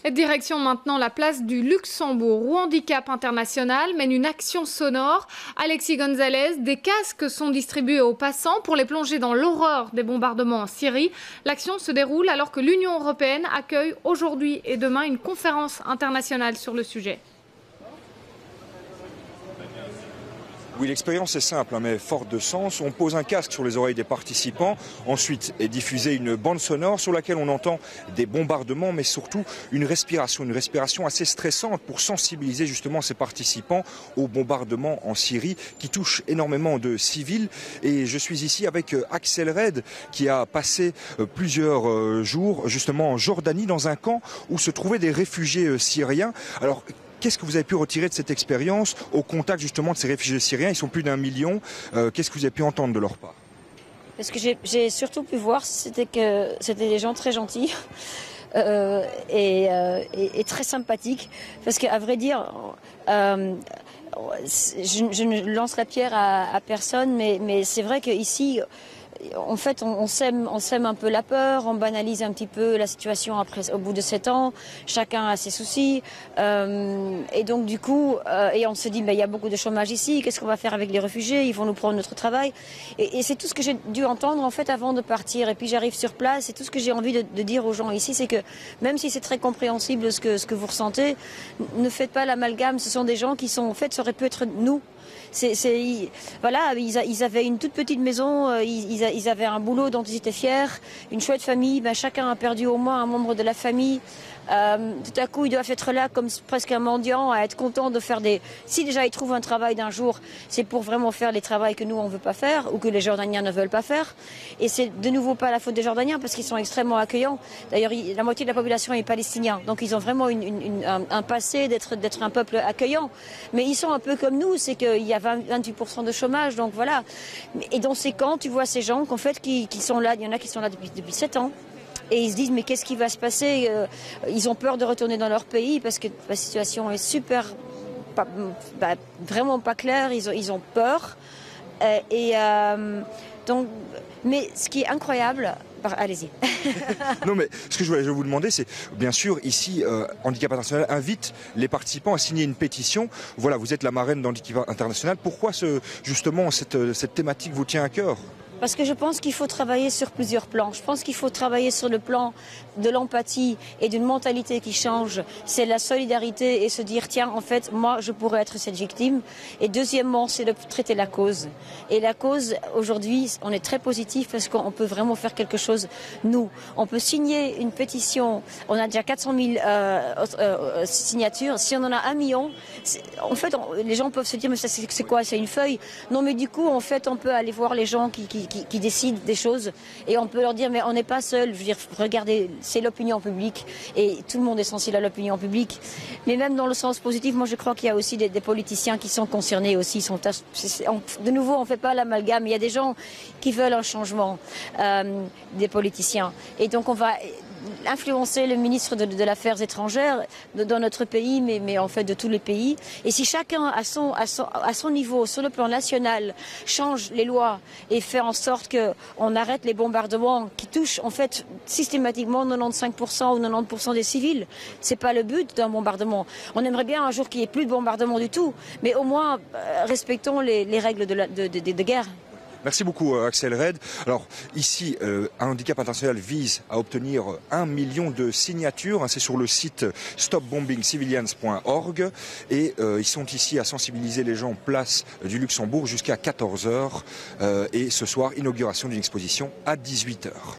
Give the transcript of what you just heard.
Et direction maintenant la place du Luxembourg, où Handicap International mène une action sonore. Alexis Gonzalez, des casques sont distribués aux passants pour les plonger dans l'horreur des bombardements en Syrie. L'action se déroule alors que l'Union européenne accueille aujourd'hui et demain une conférence internationale sur le sujet. Oui, l'expérience est simple, mais forte de sens. On pose un casque sur les oreilles des participants. Ensuite est diffusée une bande sonore sur laquelle on entend des bombardements, mais surtout une respiration assez stressante pour sensibiliser justement ces participants aux bombardements en Syrie qui touchent énormément de civils. Et je suis ici avec Axel Red qui a passé plusieurs jours justement en Jordanie dans un camp où se trouvaient des réfugiés syriens. Alors, qu'est-ce que vous avez pu retirer de cette expérience au contact justement de ces réfugiés syriens? Ils sont plus d'1 million. Qu'est-ce que vous avez pu entendre de leur part? Ce que j'ai surtout pu voir, c'était que c'était des gens très gentils et très sympathiques. Parce qu'à vrai dire, je ne lance la pierre à personne, mais c'est vrai qu'ici, en fait, on sème un peu la peur, on banalise un petit peu la situation après, au bout de 7 ans. Chacun a ses soucis. Et donc, du coup, et on se dit, il y a beaucoup de chômage ici, qu'est-ce qu'on va faire avec les réfugiés? Ils vont nous prendre notre travail. Et c'est tout ce que j'ai dû entendre, en fait, avant de partir. Et puis, j'arrive sur place et tout ce que j'ai envie de dire aux gens ici, c'est que même si c'est très compréhensible ce que vous ressentez, ne faites pas l'amalgame. Ce sont des gens qui sont, en fait, ça aurait pu être nous. Voilà, ils avaient une toute petite maison, ils avaient un boulot dont ils étaient fiers, une chouette famille. Chacun a perdu au moins un membre de la famille. Tout à coup, ils doivent être là comme presque un mendiant, à être contents de faire des... Si déjà ils trouvent un travail d'un jour, c'est pour vraiment faire les travaux que nous on ne veut pas faire ou que les Jordaniens ne veulent pas faire. Et c'est de nouveau pas la faute des Jordaniens parce qu'ils sont extrêmement accueillants. D'ailleurs, la moitié de la population est palestinienne, donc ils ont vraiment un passé d'être un peuple accueillant. Mais ils sont un peu comme nous, c'est qu'il y a 28% de chômage, donc voilà. Et dans ces camps, tu vois ces gens qu'en fait qui sont là, il y en a qui sont là depuis 7 ans. Et ils se disent mais qu'est-ce qui va se passer? Ils ont peur de retourner dans leur pays parce que la situation est vraiment pas claire. Ils ont peur. Donc, mais ce qui est incroyable, allez-y. Non, mais ce que je voulais vous demander, c'est bien sûr ici, Handicap International invite les participants à signer une pétition. Voilà, vous êtes la marraine d'Handicap International. Pourquoi justement cette thématique vous tient à cœur? Parce que je pense qu'il faut travailler sur plusieurs plans. Je pense qu'il faut travailler sur le plan de l'empathie et d'une mentalité qui change. C'est la solidarité et se dire, tiens, en fait, moi, je pourrais être cette victime. Et deuxièmement, c'est de traiter la cause. Et la cause, aujourd'hui, on est très positif parce qu'on peut vraiment faire quelque chose, nous. On peut signer une pétition. On a déjà 400 000 signatures. Si on en a 1 million, en fait, les gens peuvent se dire, mais c'est quoi? C'est une feuille? Non, mais du coup, en fait, on peut aller voir les gens qui décident des choses et on peut leur dire mais on n'est pas seul. Je veux dire, regardez, c'est l'opinion publique et tout le monde est sensible à l'opinion publique. Mais même dans le sens positif, moi je crois qu'il y a aussi des politiciens qui sont concernés aussi. De nouveau, on ne fait pas l'amalgame. Il y a des gens qui veulent un changement, des politiciens. Et donc on va influencer le ministre de l'Affaires étrangères dans notre pays, mais en fait de tous les pays. Et si chacun à son niveau, sur le plan national, change les lois et fait en sorte qu'on arrête les bombardements qui touchent en fait systématiquement 95% ou 90% des civils, c'est pas le but d'un bombardement. On aimerait bien un jour qu'il n'y ait plus de bombardement du tout, mais au moins respectons les règles de guerre. Merci beaucoup Axel Red. Alors ici, Handicap International vise à obtenir 1 million de signatures. C'est sur le site stopbombingcivilians.org et ils sont ici à sensibiliser les gens place du Luxembourg jusqu'à 14 h. Et ce soir, inauguration d'une exposition à 18 h.